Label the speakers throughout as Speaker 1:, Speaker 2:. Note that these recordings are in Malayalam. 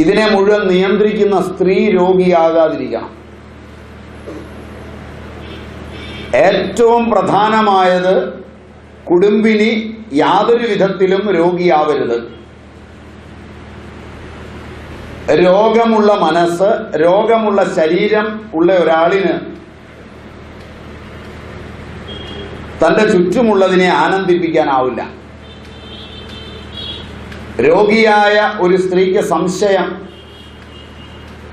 Speaker 1: ഇതിനെ മുഴുവൻ നിയന്ത്രിക്കുന്ന സ്ത്രീ രോഗിയാകാതിരിക്കണം. ഏറ്റവും പ്രധാനമായത് കുടുംബിനി യാതൊരു വിധത്തിലും രോഗിയാവരുത്. രോഗമുള്ള മനസ്സ്, രോഗമുള്ള ശരീരം ഉള്ള ഒരാളിന് തന്റെ ചുറ്റുമുള്ളതിനെ ആനന്ദിപ്പിക്കാനാവില്ല. രോഗിയായ ഒരു സ്ത്രീക്ക് സംശയം,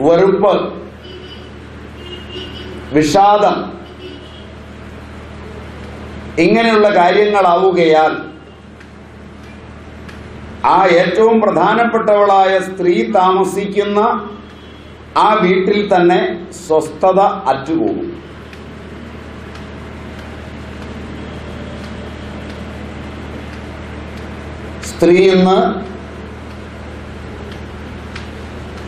Speaker 1: വെറുപ്പ്, വിഷാദം ഇങ്ങനെയുള്ള കാര്യങ്ങളാവുകയാൽ ആ ഏറ്റവും പ്രധാനപ്പെട്ടവളായ സ്ത്രീ താമസിക്കുന്ന ആ വീട്ടിൽ തന്നെ സ്വസ്ഥത അറ്റുപോകും. സ്ത്രീ ഇന്ന്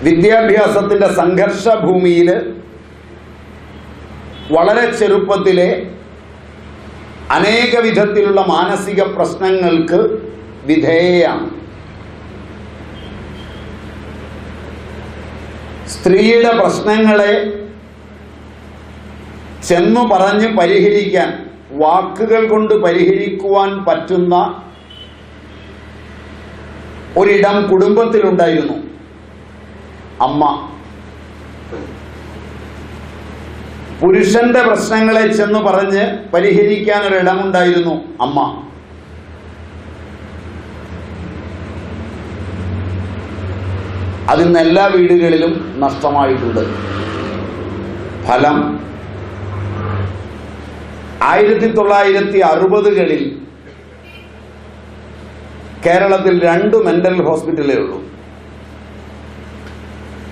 Speaker 1: വിദ്യാഭ്യാസത്തിന്റെ സംഘർഷ ഭൂമിയിൽ വളരെ ചെറുപ്പത്തിലെ അനേക വിധത്തിലുള്ള മാനസിക പ്രശ്നങ്ങൾക്ക് വിധേയയാണ്. സ്ത്രീയുടെ പ്രശ്നങ്ങളെ ചെന്നു പറഞ്ഞ് പരിഹരിക്കാൻ, വാക്കുകൾ കൊണ്ട് പരിഹരിക്കുവാൻ പറ്റുന്ന ഒരിടം കുടുംബത്തിലുണ്ടായിരുന്നു. അമ്മ. പുരുഷന്റെ പ്രശ്നങ്ങളെ ചെന്ന് പറഞ്ഞ് പരിഹരിക്കാൻ ഒരിടമുണ്ടായിരുന്നു. അമ്മ. അതിന്ന് എല്ലാ വീടുകളിലും നഷ്ടമായിട്ടുണ്ട്. ഫലം 1960കളിൽ കേരളത്തിൽ 2 മെന്റൽ ഹോസ്പിറ്റലേ ഉള്ളൂ.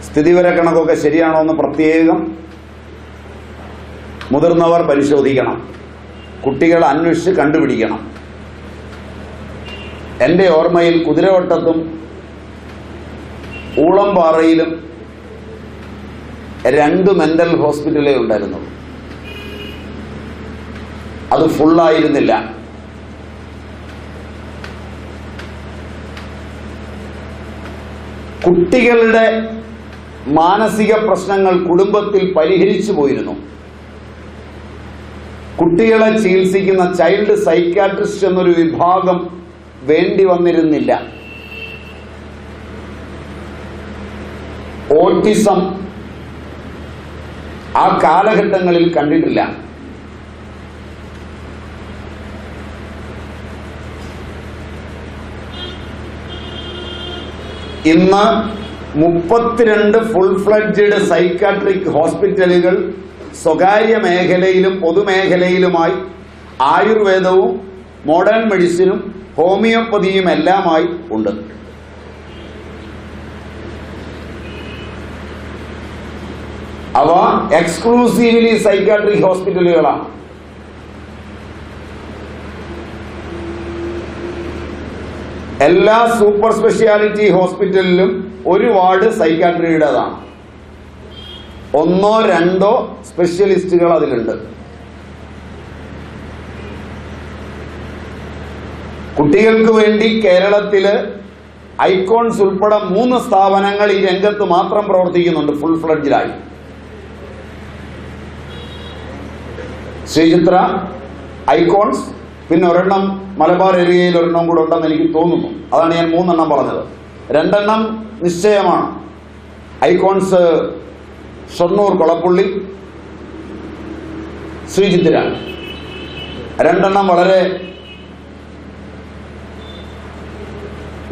Speaker 1: സ്ഥിതിവിവര കണക്കൊക്കെ ശരിയാണോ എന്ന് പ്രത്യേകം മുതിർന്നവർ പരിശോധിക്കണം. കുട്ടികൾ അന്വേഷിച്ച് കണ്ടുപിടിക്കണം. എൻ്റെ ഓർമ്മയിൽ കുതിരവട്ടത്തും ഊളംപാറയിലും 2 മെന്റൽ ഹോസ്പിറ്റലേ ഉണ്ടായിരുന്നുള്ളൂ. അത് ഫുള്ളായിരുന്നില്ല. കുട്ടികളുടെ മാനസിക പ്രശ്നങ്ങൾ കുടുംബത്തിൽ പരിഹരിച്ചു പോയിരുന്നു. കുട്ടികളെ ചികിത്സിക്കുന്ന ചൈൽഡ് സൈക്യാട്രിസ്റ്റ് എന്നൊരു വിഭാഗം വേണ്ടി വന്നിരുന്നില്ല. ഓട്ടിസം ആ കാലഘട്ടങ്ങളിൽ കണ്ടിട്ടില്ല. ഇന്ന് 32 ഫുൾ ഫ്ലഡ്ജഡ് സൈക്കാട്രിക് ഹോസ്പിറ്റലുകൾ സ്വകാര്യ മേഖലയിലും പൊതുമേഖലയിലുമായി ആയുർവേദവും മോഡേൺ മെഡിസിനും ഹോമിയോപ്പതിയും എല്ലാമായി ഉണ്ട്. അവ എക്സ്ക്ലൂസീവ്ലി സൈക്കാട്രിക് ഹോസ്പിറ്റലുകളാണ്. എല്ലാ സൂപ്പർ സ്പെഷ്യാലിറ്റി ഹോസ്പിറ്റലിലും ഒരു വാർഡ് സൈക്കാട്രിയുടേതാണ്. 1-2 സ്പെഷ്യലിസ്റ്റുകൾ അതിലുണ്ട്. കുട്ടികൾക്ക് വേണ്ടി കേരളത്തില് ഐക്കോൺസ് ഉൾപ്പെടെ 3 സ്ഥാപനങ്ങൾ ഈ രംഗത്ത് മാത്രം പ്രവർത്തിക്കുന്നുണ്ട് ഫുൾ ഫ്ലഡ്ജിലായി. ശ്രീചിത്ര, ഐക്കോൺസ്, പിന്നെ ഒരെണ്ണം മലബാർ ഏരിയയിൽ ഒരെണ്ണം കൂടെ ഉണ്ടെന്ന് എനിക്ക് തോന്നുന്നു. അതാണ് ഞാൻ 3 പറഞ്ഞത്. 2 നിശ്ചയമാണ്. ഐക്കോൺസ് ഷൊർണൂർ കൊളപ്പുള്ളി, ശ്രീചിത്തിര. 2 വളരെ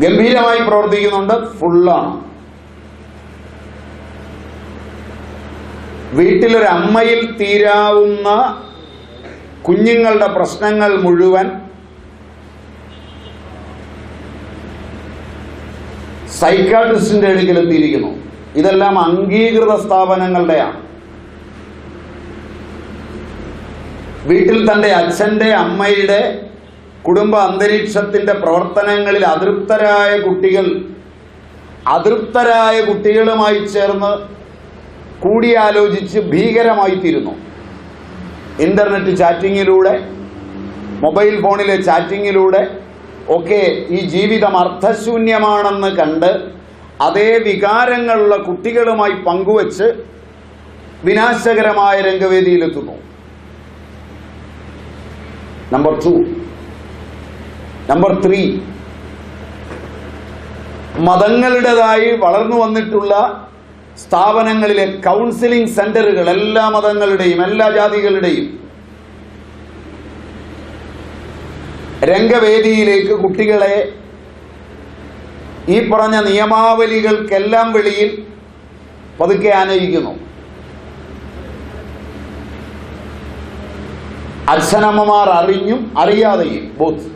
Speaker 1: ഗംഭീരമായി പ്രവർത്തിക്കുന്നുണ്ട്. ഫുള്ളാണ്. വീട്ടിലൊരമ്മയിൽ തീരാവുന്ന കുഞ്ഞുങ്ങളുടെ പ്രശ്നങ്ങൾ മുഴുവൻ സൈക്കാട്രിസ്റ്റിന്റെ അടുക്കലെത്തിയിരിക്കുന്നു. ഇതെല്ലാം അംഗീകൃത സ്ഥാപനങ്ങളുടെയാണ്. വീട്ടിൽ തന്റെ അച്ഛന്റെ അമ്മയുടെ കുടുംബ അന്തരീക്ഷത്തിന്റെ പ്രവർത്തനങ്ങളിൽ അതൃപ്തരായ കുട്ടികളുമായി ചേർന്ന് കൂടിയാലോചിച്ച് ഭീകരമായി തീരുന്നു. ഇന്റർനെറ്റ് ചാറ്റിങ്ങിലൂടെ, മൊബൈൽ ഫോണിലെ ചാറ്റിങ്ങിലൂടെ ഒക്കെ ഈ ജീവിതം അർത്ഥശൂന്യമാണെന്ന് കണ്ട് അതേ വികാരങ്ങളുള്ള കുട്ടികളുമായി പങ്കുവച്ച് വിനാശകരമായ രംഗവേദിയിലെത്തുന്നു. നമ്പർ 2. നമ്പർ 3, മതങ്ങളുടേതായി വളർന്നു വന്നിട്ടുള്ള സ്ഥാപനങ്ങളിലെ കൗൺസിലിംഗ് സെന്ററുകൾ, എല്ലാ മതങ്ങളുടെയും എല്ലാ ജാതികളുടെയും രംഗവേദിയിലേക്ക് കുട്ടികളെ ഈ പറഞ്ഞ നിയമാവലികൾക്കെല്ലാം വെളിയിൽ പതുക്കെ ആനയിക്കുന്നു. അച്ഛനമ്മമാർ അറിഞ്ഞും അറിയാതെയും ബോത്ത്.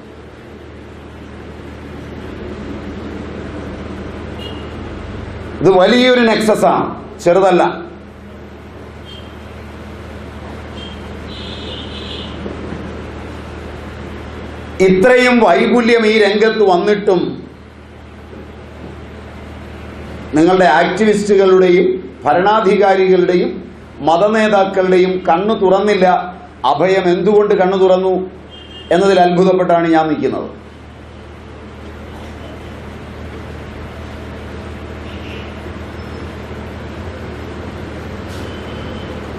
Speaker 1: ഇത് വലിയൊരു നെക്സസാണ്, ചെറുതല്ല. ഇത്രയും വൈപുല്യം ഈ രംഗത്ത് വന്നിട്ടും നിങ്ങളുടെ ആക്ടിവിസ്റ്റുകളുടെയും ഭരണാധികാരികളുടെയും മതനേതാക്കളുടെയും കണ്ണു തുറന്നില്ല. അഭയം എന്തുകൊണ്ട് കണ്ണു തുറന്നു എന്നതിൽ അത്ഭുതപ്പെട്ടാണ് ഞാൻ നിൽക്കുന്നത്.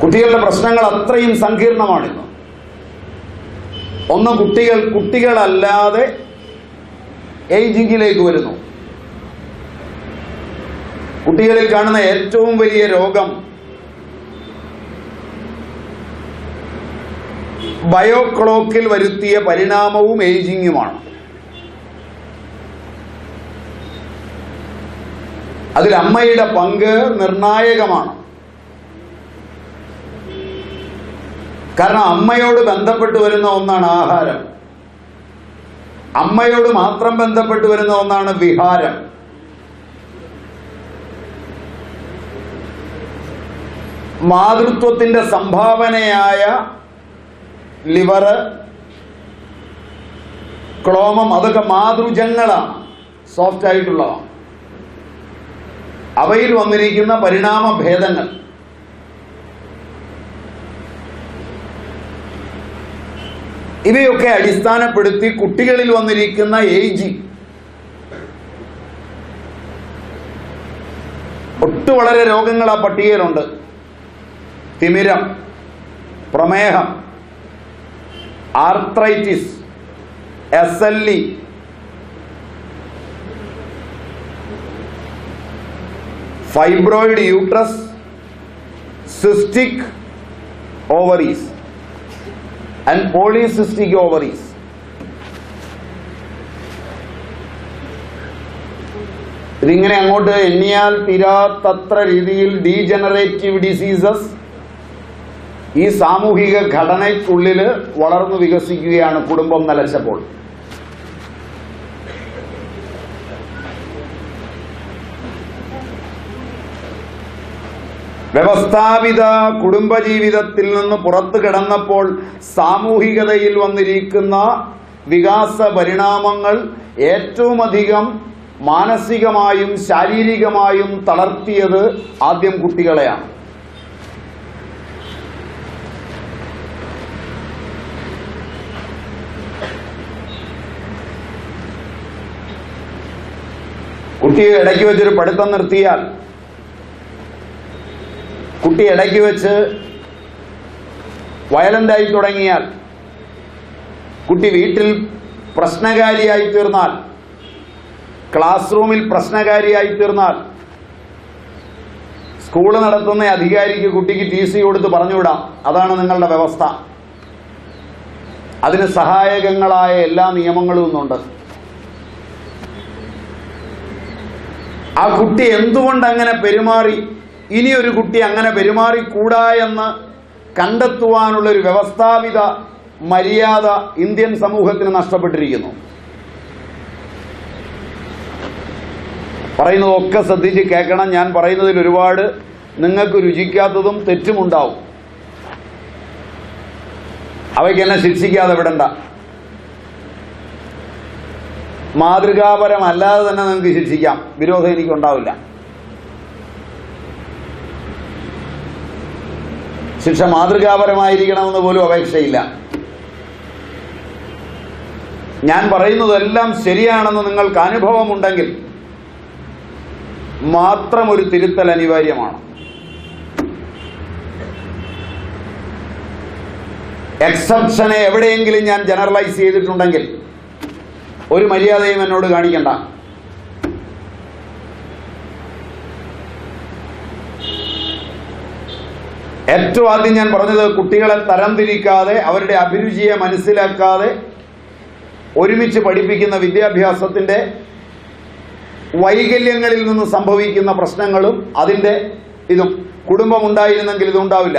Speaker 1: കുട്ടികളുടെ പ്രശ്നങ്ങൾ അത്രയും സങ്കീർണമാണിന്ന്. ഒന്ന്, കുട്ടികളല്ലാതെ ഏജിങ്ങിലേക്ക് വരുന്നു. കുട്ടികളിൽ കാണുന്ന ഏറ്റവും വലിയ രോഗം ബയോക്ലോക്കിൽ വരുത്തിയ പരിണാമവും ഏജിങ്ങുമാണ്. അതിൽ അമ്മയുടെ പങ്ക് നിർണായകമാണ്. കാരണം അമ്മയോട് ബന്ധപ്പെട്ട് വരുന്ന ഒന്നാണ് ആഹാരം, അമ്മയോട് മാത്രം ബന്ധപ്പെട്ട് വരുന്ന ഒന്നാണ് വിഹാരം. മാതൃത്വത്തിന്റെ സംഭാവനയായ ലിവറ്, ക്ലോമം, അതൊക്കെ മാതൃജങ്ങളാണ്, സോഫ്റ്റ് ആയിട്ടുള്ളതാണ്. അവയിൽ വന്നിരിക്കുന്ന പരിണാമ ഭേദങ്ങൾ ഇവയൊക്കെ അടിസ്ഥാനപ്പെടുത്തി കുട്ടികളിൽ വന്നിരിക്കുന്ന ഏജിങ് വളരെ രോഗങ്ങൾ ആ പട്ടികയിലുണ്ട്. തിമിരം, പ്രമേഹം, arthritis, SLE, fibroid uterus, cystic ovaries and polycystic ovaries. ഇതിങ്ങനെ അങ്ങോട്ട് എണ്ണിയാൽ തീരാത്തത്ര രീതിയിൽ ഡീജനറേറ്റീവ് ഡിസീസസ് ഈ സാമൂഹിക ഘടനയ്ക്കുള്ളിൽ വളർന്നു വികസിക്കുകയാണ് കുടുംബം നിലച്ചപ്പോൾ. വ്യവസ്ഥാപിത കുടുംബജീവിതത്തിൽ നിന്ന് പുറത്തു കിടന്നപ്പോൾ സാമൂഹികതയിൽ വന്നിരിക്കുന്ന വികാസ പരിണാമങ്ങൾ ഏറ്റവും അധികം മാനസികമായും ശാരീരികമായും തളർത്തിയത് ആദ്യം കുട്ടികളെയാണ്. കുട്ടിയെ ഇടയ്ക്ക് വെച്ചൊരു പഠിത്തം നിർത്തിയാൽ, കുട്ടി ഇടയ്ക്ക് വെച്ച് വയലന്റായി തുടങ്ങിയാൽ, കുട്ടി വീട്ടിൽ പ്രശ്നകാരിയായി തീർന്നാൽ, ക്ലാസ് റൂമിൽ പ്രശ്നകാരിയായി തീർന്നാൽ, സ്കൂള് നടത്തുന്ന അധികാരിക്ക് കുട്ടിക്ക് TC കൊടുത്ത് പറഞ്ഞുവിടാം. അതാണ് നിങ്ങളുടെ വ്യവസ്ഥ. അതിന് സഹായകങ്ങളായ എല്ലാ നിയമങ്ങളും ഇന്നുണ്ട്. ആ കുട്ടി എന്തുകൊണ്ട് അങ്ങനെ പെരുമാറി, ഇനിയൊരു കുട്ടി അങ്ങനെ പെരുമാറിക്കൂടാ എന്ന് കണ്ടെത്തുവാനുള്ളൊരു വ്യവസ്ഥാപിത മര്യാദ ഇന്ത്യൻ സമൂഹത്തിന് നഷ്ടപ്പെട്ടിരിക്കുന്നു. പറയുന്നതൊക്കെ ശ്രദ്ധിച്ച് കേൾക്കണം. ഞാൻ പറയുന്നതിൽ ഒരുപാട് നിങ്ങൾക്ക് രുചിക്കാത്തതും തെറ്റുമുണ്ടാവും. അവയ്ക്ക് എന്നെ ശിക്ഷിക്കാതെ വിടണ്ട. മാതൃകാപരമല്ലാതെ തന്നെ നിങ്ങൾക്ക് ശിക്ഷിക്കാം, വിരോധം എനിക്കുണ്ടാവില്ല. ശിക്ഷ മാതൃകാപരമായിരിക്കണമെന്ന് പോലും അപേക്ഷയില്ല. ഞാൻ പറയുന്നതെല്ലാം ശരിയാണെന്ന് നിങ്ങൾക്ക് അനുഭവമുണ്ടെങ്കിൽ മാത്രം ഒരു തിരുത്തൽ അനിവാര്യമാണ്. എക്സെപ്ഷനെ എവിടെയെങ്കിലും ഞാൻ ജനറലൈസ് ചെയ്തിട്ടുണ്ടെങ്കിൽ ഒരു മര്യാദയും എന്നോട് കാണിക്കണ്ട. ഏറ്റവും ആദ്യം ഞാൻ പറഞ്ഞത് കുട്ടികളെ തരംതിരിക്കാതെ അവരുടെ അഭിരുചിയെ മനസ്സിലാക്കാതെ ഒരുമിച്ച് പഠിപ്പിക്കുന്ന വിദ്യാഭ്യാസത്തിന്റെ വൈകല്യങ്ങളിൽ നിന്ന് സംഭവിക്കുന്ന പ്രശ്നങ്ങളും അതിന്റെ ഇതും. കുടുംബം ഉണ്ടായിരുന്നെങ്കിൽ ഇതുണ്ടാവില്ല.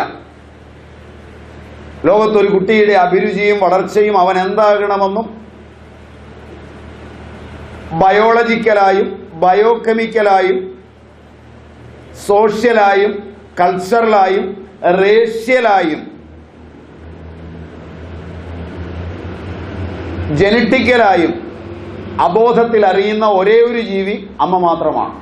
Speaker 1: ലോകത്തൊരു കുട്ടിയുടെ അഭിരുചിയും വളർച്ചയും അവൻ എന്താകണമെന്നും ബയോളജിക്കലായും ബയോകെമിക്കലായും സോഷ്യലായും കൾച്ചറലായും റേഷ്യലായും ജനറ്റിക്കലായും അബോധത്തിൽ അറിയുന്ന ഒരേ ഒരു ജീവി അമ്മ മാത്രമാണ്.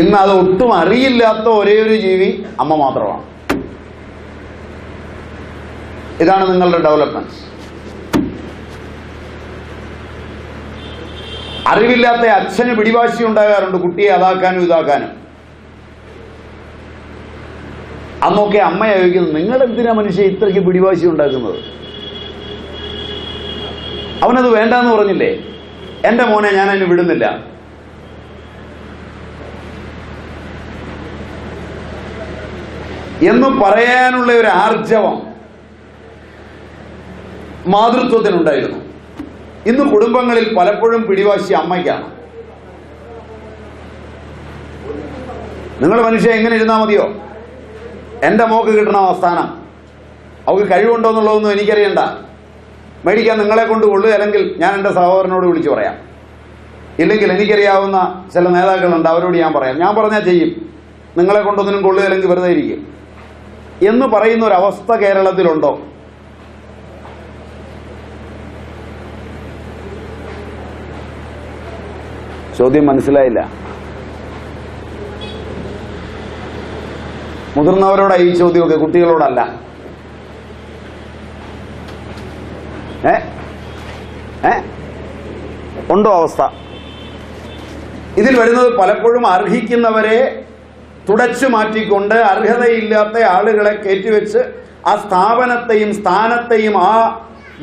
Speaker 1: ഇന്ന് അത് ഒട്ടും അറിയില്ലാത്ത ഒരേ ഒരു ജീവി അമ്മ മാത്രമാണ്. ഇതാണ് നിങ്ങളുടെ ഡെവലപ്മെന്റ്. അറിവില്ലാത്ത അച്ഛന് പിടിവാശി ഉണ്ടാകാറുണ്ട് കുട്ടിയെ അതാക്കാനും ഇതാക്കാനും. അന്നൊക്കെ അമ്മ ചോദിക്കുന്നത്, നിങ്ങൾ എന്തിനാ മനുഷ്യ ഇത്രയ്ക്ക് പിടിവാശി ഉണ്ടാക്കുന്നത്? അവനത് വേണ്ടെന്ന് പറഞ്ഞില്ലേ? എന്റെ മോനെ ഞാൻ അതിന് വിടുന്നില്ല. എന്ന് പറയാനുള്ള ഒരു ആർജവം മാതൃത്വത്തിനുണ്ടായിരുന്നു. ഇന്ന് കുടുംബങ്ങളിൽ പലപ്പോഴും പിടിവാശി അമ്മയ്ക്കാണ്. നിങ്ങൾ മനുഷ്യ എങ്ങനെ ഇരുന്നാൽ മതിയോ? എന്റെ മോക്ക് കിട്ടണ സ്ഥാനം, അവൾക്ക് കഴിവുണ്ടോ എന്നുള്ളതൊന്നും എനിക്കറിയണ്ട. മേടിക്കാൻ നിങ്ങളെ കൊണ്ട് കൊള്ളുക, അല്ലെങ്കിൽ ഞാൻ എൻ്റെ സഹോദരനോട് വിളിച്ചു പറയാം. ഇല്ലെങ്കിൽ എനിക്കറിയാവുന്ന ചില നേതാക്കളുണ്ട്, അവരോട് ഞാൻ പറയാം. ഞാൻ പറഞ്ഞാൽ ചെയ്യും. നിങ്ങളെ കൊണ്ടൊന്നിനും കൊള്ളുക, അല്ലെങ്കിൽ വെറുതെ ഇരിക്കും എന്ന് പറയുന്ന ഒരു അവസ്ഥ കേരളത്തിലുണ്ടോ? ചോദ്യം മനസ്സിലായില്ല. മുതിർന്നവരോടാണ് ഈ ചോദ്യമൊക്കെ, കുട്ടികളോടല്ല. ഉണ്ടോ അവസ്ഥ? ഇതിൽ വരുന്നത് പലപ്പോഴും അർഹിക്കുന്നവരെ തുടച്ചു മാറ്റിക്കൊണ്ട് അർഹതയില്ലാത്ത ആളുകളെ കയറ്റിവെച്ച് ആ സ്ഥാപനത്തെയും സ്ഥാനത്തെയും ആ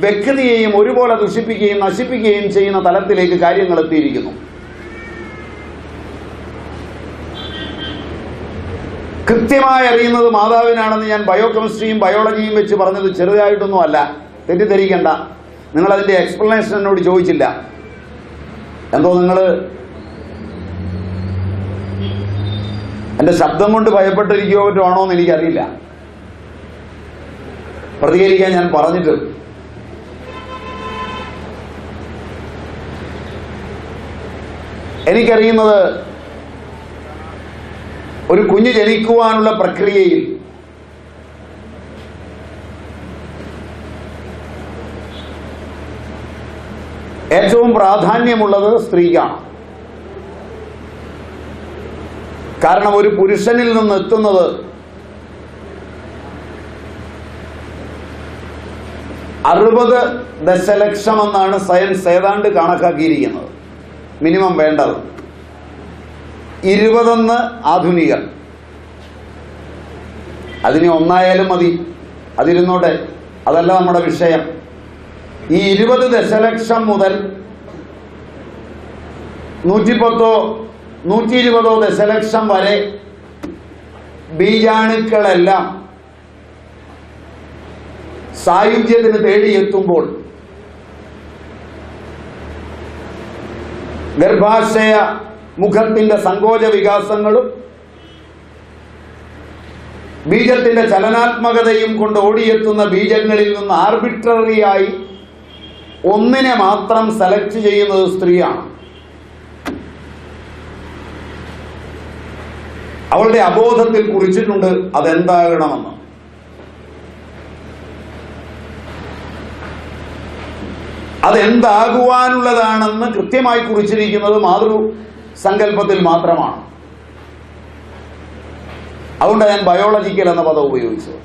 Speaker 1: വ്യക്തിയെയും ഒരുപോലെ ദുഷിപ്പിക്കുകയും നശിപ്പിക്കുകയും ചെയ്യുന്ന തലത്തിലേക്ക് കാര്യങ്ങൾ എത്തിയിരിക്കുന്നു. കൃത്യമായി അറിയുന്നത് മാതാവിനാണെന്ന് ഞാൻ ബയോകെമിസ്ട്രിയും ബയോളജിയും വെച്ച് പറഞ്ഞത് ചെറുതായിട്ടൊന്നും അല്ല, തെറ്റിദ്ധരിക്കണ്ട. നിങ്ങളതിൻ്റെ എക്സ്പ്ലനേഷൻ എന്നോട് ചോദിച്ചില്ല. എന്തോ നിങ്ങൾ എൻ്റെ ശബ്ദം കൊണ്ട് ഭയപ്പെട്ടിരിക്കുകയോ മറ്റോ എന്ന് എനിക്കറിയില്ല. പ്രതികരിക്കാൻ ഞാൻ പറഞ്ഞിട്ട് എനിക്കറിയുന്നത് ഒരു കുഞ്ഞ് ജനിക്കുവാനുള്ള പ്രക്രിയയിൽ ഏറ്റവും പ്രാധാന്യമുള്ളത് സ്ത്രീക്കാണ്. കാരണം ഒരു പുരുഷനിൽ നിന്ന് എത്തുന്നത് 60 ദശലക്ഷമെന്നാണ് സയൻസ് ഏതാണ്ട് കണക്കാക്കിയിരിക്കുന്നത്. മിനിമം വേണ്ടത് 20 ആധുനികർ. അതിന് 1 മതി, അതിരുന്നോട്ടെ, അതല്ല നമ്മുടെ വിഷയം. ഈ 20 ദശലക്ഷം മുതൽ 110 120 ദശലക്ഷം വരെ ബീജാണുക്കളെല്ലാം സായുജ്യത്തിന് തേടിയെത്തുമ്പോൾ ഗർഭാശയ മുഖത്തിന്റെ സങ്കോച വികാസങ്ങളും ബീജത്തിന്റെ ചലനാത്മകതയും കൊണ്ട് ഓടിയെത്തുന്ന ബീജങ്ങളിൽ നിന്ന് ആർബിട്രറിയായി ഒന്നിനെ മാത്രം സെലക്ട് ചെയ്യുന്നത് സ്ത്രീയാണ്. അവളുടെ അബോധത്തിൽ കുറിച്ചിട്ടുണ്ട് അതെന്താകണമെന്ന്. അതെന്താകുവാനുള്ളതാണെന്ന് കൃത്യമായി കുറിച്ചിരിക്കുന്നത് മാതൃ സങ്കല്പത്തിൽ മാത്രമാണ്. അതുകൊണ്ടാണ് ഞാൻ ബയോളജിക്കൽ എന്ന പദം ഉപയോഗിച്ചത്.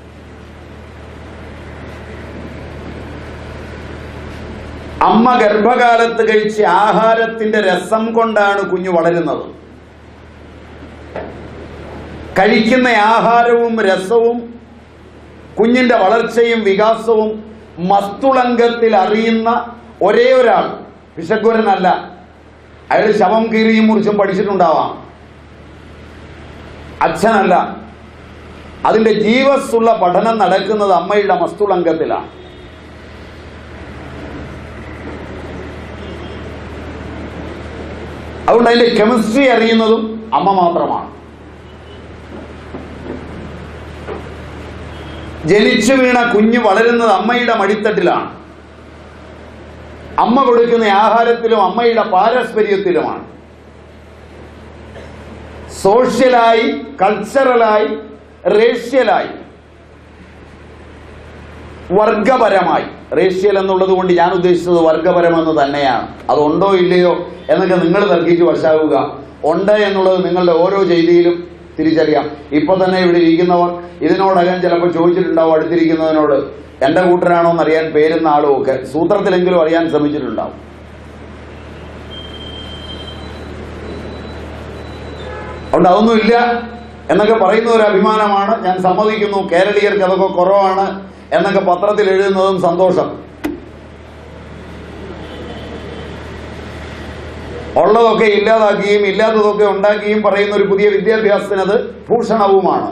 Speaker 1: അമ്മ ഗർഭകാലത്ത് കഴിച്ച ആഹാരത്തിന്റെ രസം കൊണ്ടാണ് കുഞ്ഞ് വളരുന്നത്. കഴിക്കുന്ന ആഹാരവും രസവും കുഞ്ഞിന്റെ വളർച്ചയും വികാസവും മസ്തുളങ്കത്തിൽ അറിയുന്ന ഒരേ ഒരാൾ പിശകുരനല്ല. അയാൾ ശവം കീറിയും മുറിച്ചും പഠിച്ചിട്ടുണ്ടാവാം, അച്ഛനല്ല. അതിന്റെ ജീവസ്സുള്ള പഠനം നടക്കുന്നത് അമ്മയുടെ മസ്തുളങ്കത്തിലാണ്. അതുകൊണ്ട് അതിന്റെ കെമിസ്ട്രി അറിയുന്നതും അമ്മ മാത്രമാണ്. ജനിച്ചു വീണ കുഞ്ഞ് വളരുന്നത് അമ്മയുടെ മടിത്തട്ടിലാണ്. അമ്മ കൊടുക്കുന്ന ആഹാരത്തിലും അമ്മയുടെ പാരസ്പര്യത്തിലുമാണ്. സോഷ്യലായി, കൾച്ചറലായി, റേഷ്യലായി, വർഗപരമായി. റേഷ്യൽ എന്നുള്ളത് കൊണ്ട് ഞാൻ ഉദ്ദേശിച്ചത് വർഗപരമെന്ന് തന്നെയാണ്. അതുണ്ടോ ഇല്ലയോ എന്നൊക്കെ നിങ്ങൾ തർക്കിച്ച് വശാവുക. ഉണ്ട് എന്നുള്ളത് നിങ്ങളുടെ ഓരോ ചെയ്തിയിലും തിരിച്ചറിയാം. ഇപ്പൊ തന്നെ ഇവിടെ ഇരിക്കുന്നവർ ഇതിനോടകം ചിലപ്പോൾ ചോദിച്ചിട്ടുണ്ടാവും അടുത്തിരിക്കുന്നതിനോട്, എന്റെ കൂട്ടരാണോ എന്നറിയാൻ പേരുന്ന ആളും ഒക്കെ സൂത്രത്തിലെങ്കിലും അറിയാൻ ശ്രമിച്ചിട്ടുണ്ടാവും. അതുകൊണ്ട് അതൊന്നുമില്ല എന്നൊക്കെ പറയുന്ന ഒരു അഭിമാനമാണ്. ഞാൻ സമ്മതിക്കുന്നു, കേരളീയർക്ക് അതൊക്കെ കുറവാണ് എന്നൊക്കെ പത്രത്തിൽ എഴുതുന്നതും സന്തോഷം. ഉള്ളതൊക്കെ ഇല്ലാതാക്കുകയും ഇല്ലാത്തതൊക്കെ ഉണ്ടാക്കുകയും പറയുന്ന ഒരു പുതിയ വിദ്യാഭ്യാസത്തിനത് ഭൂഷണവുമാണ്.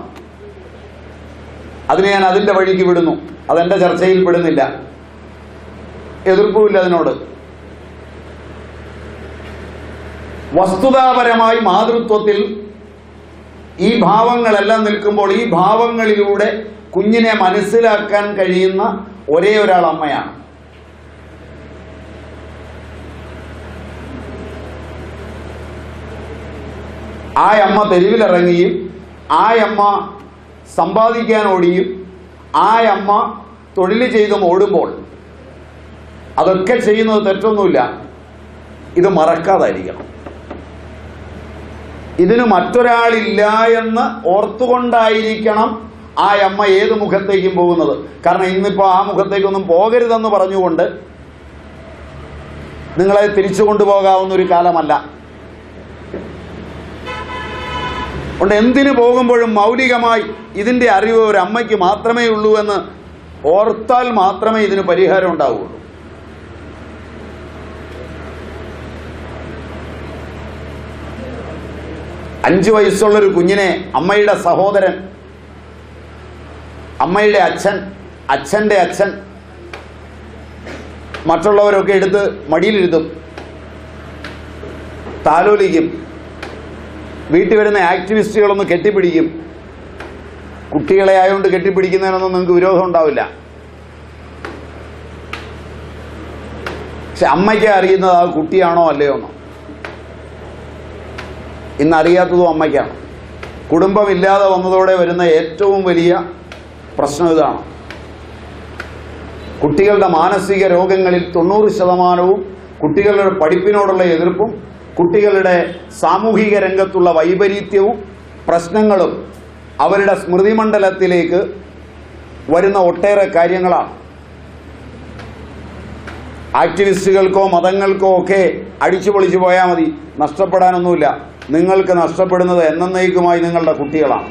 Speaker 1: അതിനെ ഞാൻ അതിന്റെ വഴിക്ക് വിടുന്നു. അതെന്റെ ചർച്ചയിൽ പെടുന്നില്ല, എതിർപ്പുമില്ല അതിനോട്. വസ്തുതാപരമായി മാതൃത്വത്തിൽ ഈ ഭാവങ്ങളെല്ലാം നിൽക്കുമ്പോൾ ഈ ഭാവങ്ങളിലൂടെ കുഞ്ഞിനെ മനസ്സിലാക്കാൻ കഴിയുന്ന ഒരേ ഒരാൾ അമ്മയാണ്. ആ അമ്മ തെരുവിലിറങ്ങിയും ആ അമ്മ സമ്പാദിക്കാൻ ഓടിയും ആ അമ്മ തൊഴിൽ ചെയ്തും ഓടുമ്പോൾ അതൊക്കെ ചെയ്യുന്നത് തെറ്റൊന്നുമില്ല. ഇത് മറക്കാതായിരിക്കണം. ഇതിന് മറ്റൊരാളില്ല എന്ന് ഓർത്തുകൊണ്ടായിരിക്കണം ആ അമ്മ ഏത് മുഖത്തേക്കും പോകുന്നത്. കാരണം ഇന്നിപ്പോൾ ആ മുഖത്തേക്കൊന്നും പോകരുതെന്ന് പറഞ്ഞുകൊണ്ട് നിങ്ങളെ തിരിച്ചു കൊണ്ടുപോകാവുന്ന ഒരു കാലമല്ല. അതുകൊണ്ട് എന്തിനു പോകുമ്പോഴും മൗലികമായി ഇതിന്റെ അറിവ് ഒരു അമ്മയ്ക്ക് മാത്രമേ ഉള്ളൂ എന്ന് ഓർത്താൽ മാത്രമേ ഇതിന് പരിഹാരം ഉണ്ടാവുകയുള്ളൂ. അഞ്ചു വയസ്സുള്ളൊരു കുഞ്ഞിനെ അമ്മയുടെ സഹോദരൻ, അമ്മയുടെ അച്ഛൻ, അച്ഛൻ്റെ അച്ഛൻ, മറ്റുള്ളവരൊക്കെ എടുത്ത് മടിയിലിരുത്തും, താലോലിക്കും. വീട്ടിൽ വരുന്ന ആക്ടിവിസ്റ്റുകളൊന്ന് കെട്ടിപ്പിടിക്കും. കുട്ടികളെ ആയതുകൊണ്ട് കെട്ടിപ്പിടിക്കുന്നതിനൊന്നും നിങ്ങൾക്ക് വിരോധം ഉണ്ടാവില്ല. പക്ഷെ അമ്മയ്ക്ക് അറിയുന്നത് ആ കുട്ടിയാണോ അല്ലയോ എന്നോ. ഇന്നറിയാത്തതും അമ്മയ്ക്കാണ്. കുടുംബമില്ലാതെ വന്നതോടെ വരുന്ന ഏറ്റവും വലിയ പ്രശ്നം ഇതാണ്. കുട്ടികളുടെ മാനസിക രോഗങ്ങളിൽ 90% കുട്ടികളുടെ പഠിപ്പിനോടുള്ള എതിർപ്പും കുട്ടികളുടെ സാമൂഹിക രംഗത്തുള്ള വൈപരീത്യവും പ്രശ്നങ്ങളും അവരുടെ സ്മൃതിമണ്ഡലത്തിലേക്ക് വരുന്ന ഒട്ടേറെ കാര്യങ്ങളാണ്. ആക്ടിവിസ്റ്റുകൾക്കോ മതങ്ങൾക്കോ ഒക്കെ അടിച്ചു പൊളിച്ചു പോയാൽ മതി, നഷ്ടപ്പെടാനൊന്നുമില്ല. നിങ്ങൾക്ക് നഷ്ടപ്പെടുന്നത് എന്നേക്കുമായി നിങ്ങളുടെ കുട്ടികളാണ്.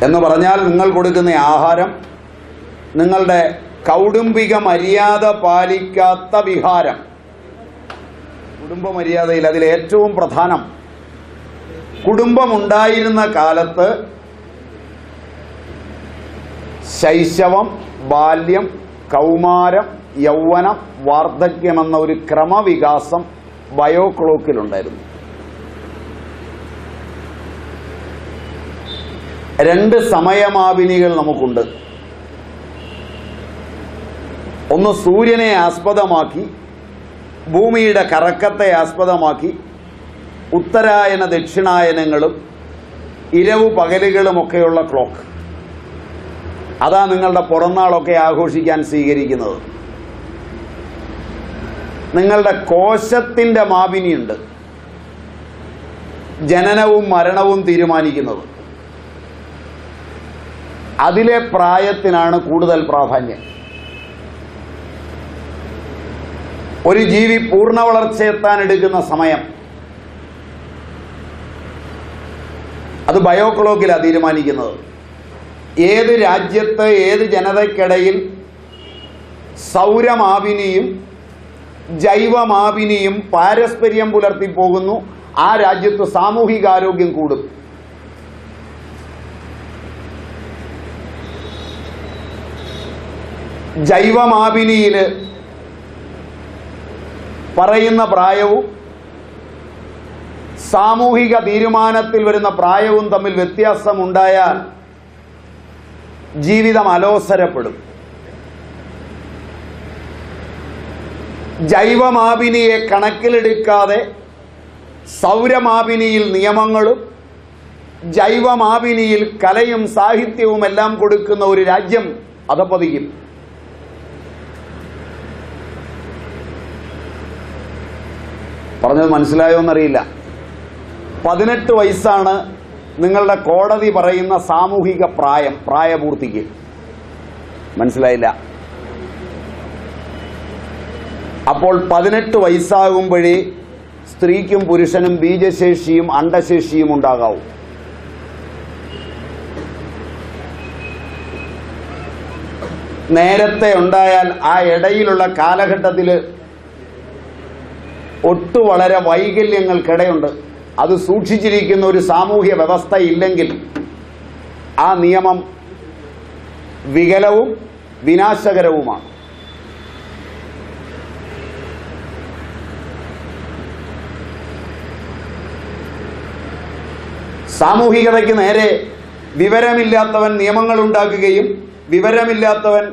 Speaker 1: എന്ന് പറഞ്ഞാൽ നിങ്ങൾ കൊടുക്കുന്ന ആഹാരം, നിങ്ങളുടെ കൗടുംബിക മര്യാദ പാലിക്കാത്ത വിഹാരം, കുടുംബ മര്യാദയിൽ അതിലേറ്റവും പ്രധാനം കുടുംബമുണ്ടായിരുന്ന കാലത്ത് ശൈശവം, ബാല്യം, കൗമാരം, യൗവനം, വാർദ്ധക്യമെന്ന ഒരു ക്രമവികാസം ബയോക്ലോക്കിലുണ്ടായിരുന്നു. 2 സമയമാപിനികൾ നമുക്കുണ്ട്. ഒന്ന് സൂര്യനെ ആസ്പദമാക്കി, ഭൂമിയുടെ കറക്കത്തെ ആസ്പദമാക്കി ഉത്തരായന ദക്ഷിണായനങ്ങളും ഇരവു പകലുകളുമൊക്കെയുള്ള ക്ലോക്ക്. അതാ നിങ്ങളുടെ പുറന്നാളൊക്കെ ആഘോഷിക്കാൻ സ്വീകരിക്കുന്നത്. നിങ്ങളുടെ കോശത്തിൻ്റെ മാപിനിയുണ്ട്, ജനനവും മരണവും തീരുമാനിക്കുന്നത്. അതിലെ പ്രായത്തിനാണ് കൂടുതൽ പ്രാധാന്യം. ഒരു ജീവി പൂർണ്ണ വളർച്ചയെത്താൻ എടുക്കുന്ന സമയം അത് ബയോക്ലോക്കിലാണ് തീരുമാനിക്കുന്നത്. ഏത് രാജ്യത്ത് ഏത് ജനതയ്ക്കിടയിൽ സൗരമാപിനിയും ജൈവമാപിനിയും പാരസ്പര്യം പുലർത്തി പോകുന്നു, ആ രാജ്യത്ത് സാമൂഹികാരോഗ്യം കൂടും. ജൈവമാപിനിയിൽ പറയുന്ന പ്രായവും സാമൂഹിക തീരുമാനത്തിൽ വരുന്ന പ്രായവും തമ്മിൽ വ്യത്യാസമുണ്ടായാൽ ജീവിതം അലോസരപ്പെടും. ജൈവമാപിനിയെ കണക്കിലെടുക്കാതെ സൗരമാപിനിയിൽ നിയമങ്ങളും ജൈവമാപിനിയിൽ കലയും സാഹിത്യവും എല്ലാം കൊടുക്കുന്ന ഒരു രാജ്യം അധപ്പതിക്കും. പറഞ്ഞത് മനസ്സിലായോ എന്നറിയില്ല. 18 വയസ്സാണ് നിങ്ങളുടെ കോടതി പറയുന്ന സാമൂഹിക പ്രായപൂർത്തിക്ക്. മനസ്സിലായില്ല. അപ്പോൾ 18 വയസ്സാകുമ്പോഴേ സ്ത്രീക്കും പുരുഷനും ബീജശേഷിയും അണ്ടശേഷിയും ഉണ്ടാകാവൂ. നേരത്തെ ഉണ്ടായാൽ ആ ഇടയിലുള്ള കാലഘട്ടത്തിൽ വളരെ വൈകല്യങ്ങൾക്കിടയുണ്ട്. അത് സൂക്ഷിച്ചിരിക്കുന്ന ഒരു സാമൂഹ്യ വ്യവസ്ഥ ഇല്ലെങ്കിൽ ആ നിയമം വികലവും വിനാശകരവുമാണ്. സാമൂഹികതയ്ക്ക് നേരെ വിവരമില്ലാത്തവൻ നിയമങ്ങൾ ഉണ്ടാക്കുകയും വിവരമില്ലാത്തവൻ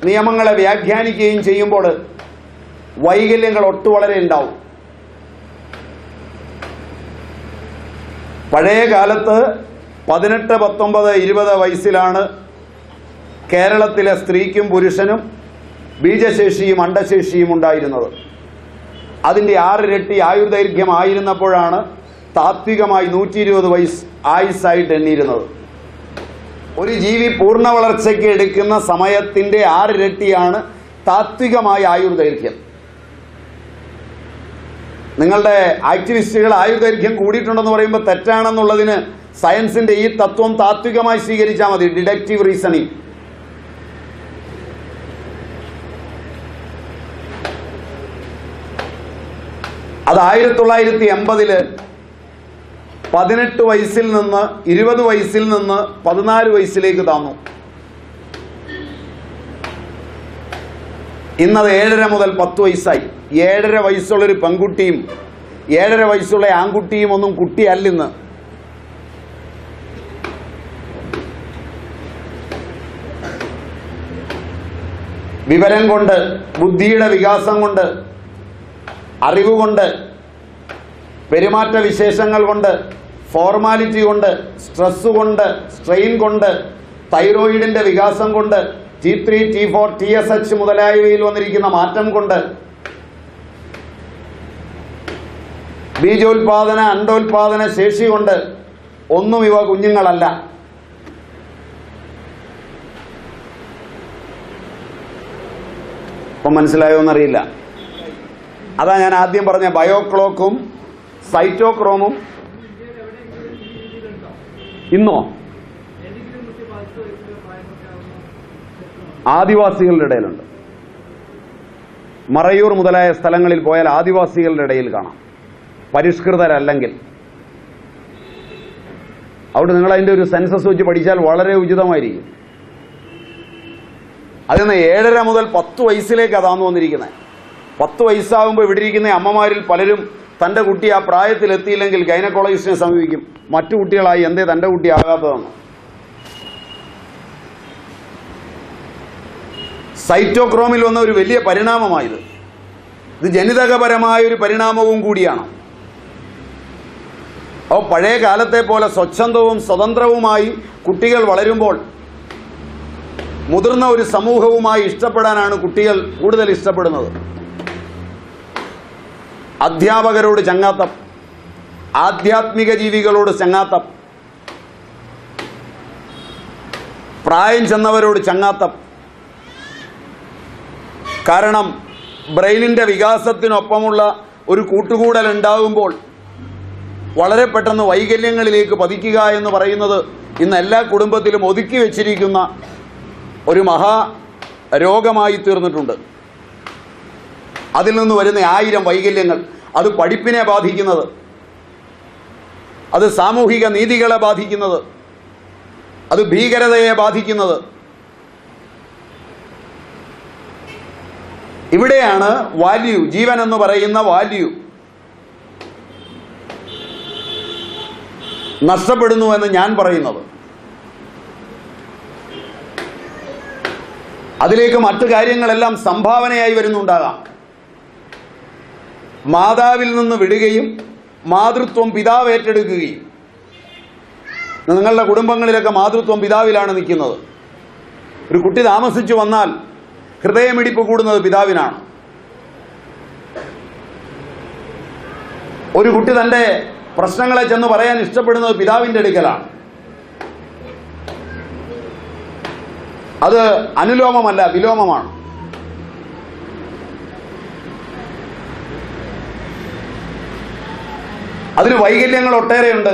Speaker 1: നിയമങ്ങളെ വ്യാഖ്യാനിക്കുകയും ചെയ്യുമ്പോൾ വൈകല്യങ്ങൾ വളരെ ഉണ്ടാവും. പഴയ കാലത്ത് 18, 19, 20 വയസ്സിലാണ് കേരളത്തിലെ സ്ത്രീക്കും പുരുഷനും ബീജശേഷിയും അണ്ടശേഷിയും ഉണ്ടായിരുന്നത്. അതിൻ്റെ 6 ഇരട്ടി ആയുർദൈർഘ്യം ആയിരുന്നപ്പോഴാണ് താത്വികമായി 120 വയസ്സ് ആയുസ്സായിട്ട് എണ്ണിയിരുന്നത്. ഒരു ജീവി പൂർണ്ണ വളർച്ചയ്ക്ക് എടുക്കുന്ന സമയത്തിൻ്റെ 6 ഇരട്ടിയാണ് താത്വികമായ ആയുർദൈർഘ്യം. നിങ്ങളുടെ ആക്ടിവിസ്റ്റുകൾ ആയുർദൈർഘ്യം കൂടിയിട്ടുണ്ടെന്ന് പറയുമ്പോൾ തെറ്റാണെന്നുള്ളതിന് സയൻസിന്റെ ഈ തത്വം താത്വികമായി സ്വീകരിച്ചാൽ മതി. Deductive reasoning. അത് 1980 18 വയസ്സിൽ നിന്ന് 20 വയസ്സിൽ നിന്ന് 14 വയസ്സിലേക്ക് താന്നു. ഇന്നത് 7.5 മുതൽ 10 വയസ്സായി. 7.5 വയസ്സുള്ളൊരു പെൺകുട്ടിയും 7.5 വയസ്സുള്ള ആൺകുട്ടിയും ഒന്നും കുട്ടിയല്ലിന്ന്. വിവരം കൊണ്ട്, ബുദ്ധിയുടെ വികാസം കൊണ്ട്, അറിവുകൊണ്ട്, പെരുമാറ്റ വിശേഷങ്ങൾ കൊണ്ട്, ഫോർമാലിറ്റി കൊണ്ട്, സ്ട്രെസ് കൊണ്ട്, സ്ട്രെയിൻ കൊണ്ട്, തൈറോയിഡിന്റെ വികാസം കൊണ്ട്, T3, T4, TSH മുതലായവയിൽ വന്നിരിക്കുന്ന മാറ്റം കൊണ്ട്, ബീജോത്പാദന അണ്ടോത്പാദന ശേഷി കൊണ്ട് ഒന്നും ഇവ കുഞ്ഞുങ്ങളല്ല. ഇപ്പം മനസ്സിലായോ എന്നറിയില്ല. അതാ ഞാൻ ആദ്യം പറഞ്ഞ ബയോക്ലോക്കും സൈറ്റോക്രോമും. ഇന്നോ ആദിവാസികളുടെ ഇടയിലുണ്ട്. മറയൂർ മുതലായ സ്ഥലങ്ങളിൽ പോയാൽ ആദിവാസികളുടെ ഇടയിൽ കാണാം, പരിഷ്കൃതരല്ലെങ്കിൽ. അവിടെ നിങ്ങൾ അതിൻ്റെ ഒരു സെൻസസ് വെച്ച് പഠിച്ചാൽ വളരെ ഉചിതമായിരിക്കും. അതിന്ന് 7.5 മുതൽ 10 വയസ്സിലേക്ക് അതാന്ന് വന്നിരിക്കുന്നത്. 10 വയസ്സാകുമ്പോൾ ഇവിടെ ഇരിക്കുന്ന അമ്മമാരിൽ പലരും തൻ്റെ കുട്ടി ആ പ്രായത്തിലെത്തിയില്ലെങ്കിൽ ഗൈനക്കോളജിസ്റ്റിനെ സമീപിക്കും. മറ്റു കുട്ടികളായി എന്തേ തൻ്റെ കുട്ടി ആകാത്തതാണ്. സൈറ്റോക്രോമിൽ വന്ന ഒരു വലിയ പരിണാമമായത്. ഇത് ജനിതകപരമായ ഒരു പരിണാമവും കൂടിയാണ്. അപ്പോൾ പഴയ കാലത്തെ പോലെ സ്വച്ഛന്തവും സ്വതന്ത്രവുമായി കുട്ടികൾ വളരുമ്പോൾ മുതിർന്ന ഒരു സമൂഹവുമായി ഇഷ്ടപ്പെടാനാണ് കുട്ടികൾ കൂടുതൽ ഇഷ്ടപ്പെടുന്നത്. അധ്യാപകരോട് ചങ്ങാത്തം, ആധ്യാത്മിക ജീവികളോട് ചങ്ങാത്തം, പ്രായം ചെന്നവരോട് ചങ്ങാത്തം. കാരണം ബ്രെയിനിൻ്റെ വികാസത്തിനൊപ്പമുള്ള ഒരു കൂട്ടുകൂടൽ ഉണ്ടാകുമ്പോൾ വളരെ പെട്ടെന്ന് വൈകല്യങ്ങളിലേക്ക് പതിക്കുക എന്ന് പറയുന്നത് ഇന്ന് എല്ലാ കുടുംബത്തിലും ഒതുക്കി വെച്ചിരിക്കുന്ന ഒരു രോഗമായി തീർന്നിട്ടുണ്ട്. അതിൽ നിന്ന് വരുന്ന 1000 വൈകല്യങ്ങൾ, അത് പഠിപ്പിനെ ബാധിക്കുന്നത്, അത് സാമൂഹിക നീതികളെ ബാധിക്കുന്നത്, അത് ഭീകരതയെ ബാധിക്കുന്നത്. ഇവിടെയാണ് വാല്യൂ, ജീവൻ എന്ന് പറയുന്ന വാല്യൂ നഷ്ടപ്പെടുന്നു എന്ന് ഞാൻ പറയുന്നത്. അതിലേക്ക് മറ്റു കാര്യങ്ങളെല്ലാം സംഭാവനയായി വരുന്നുണ്ടാകാം. മാതാവിൽ നിന്ന് വിടുകയും മാതൃത്വം പിതാവ് ഏറ്റെടുക്കുകയും. നിങ്ങളുടെ കുടുംബങ്ങളിലൊക്കെ മാതൃത്വം പിതാവിലാണ് നിൽക്കുന്നത്. ഒരു കുട്ടി താമസിച്ചു വന്നാൽ ഹൃദയമിടിപ്പ് കൂടുന്നത് പിതാവിനാണ്. ഒരു കുട്ടി തൻ്റെ പ്രശ്നങ്ങളെ ചെന്ന് പറയാൻ ഇഷ്ടപ്പെടുന്നത് പിതാവിൻ്റെ അടുക്കലാണ്. അത് അനുലോമമല്ല, വിലോമമാണ്. അതിന് വൈകല്യങ്ങൾ ഒട്ടേറെയുണ്ട്.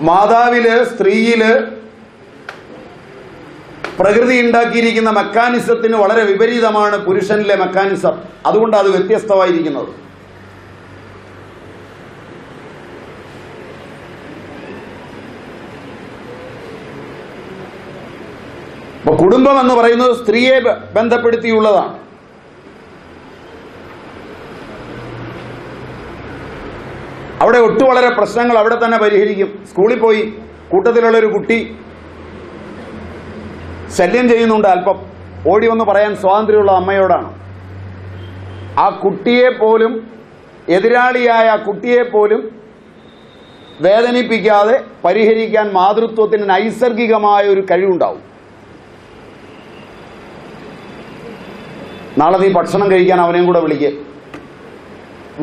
Speaker 1: മാതാവില്, സ്ത്രീയില് പ്രകൃതി ഉണ്ടാക്കിയിരിക്കുന്ന മെക്കാനിസത്തിന് വളരെ വിപരീതമാണ് പുരുഷനിലെ മെക്കാനിസം. അതുകൊണ്ടാണ് അത് വ്യത്യസ്തമായിരിക്കുന്നത്. അപ്പോൾ കുടുംബം എന്ന് പറയുന്നത് സ്ത്രീയെ ബന്ധപ്പെടുത്തിയുള്ളതാണ്. അവിടെ വളരെ പ്രശ്നങ്ങൾ അവിടെ തന്നെ പരിഹരിക്കും. സ്കൂളിൽ പോയി കൂട്ടത്തിലുള്ളൊരു കുട്ടി ശല്യം ചെയ്യുന്നുണ്ട്, അല്പം ഓടി വന്ന് പറയാൻ സ്വാതന്ത്ര്യമുള്ള അമ്മയോടാണ്. ആ കുട്ടിയെപ്പോലും, എതിരാളിയായ ആ കുട്ടിയെപ്പോലും വേദനിപ്പിക്കാതെ പരിഹരിക്കാൻ മാതൃത്വത്തിന് നൈസർഗികമായ ഒരു കഴിവുണ്ടാവും. നാളെ നീ ഭക്ഷണം കഴിക്കാൻ അവനെയും കൂടെ വിളിക്കുക.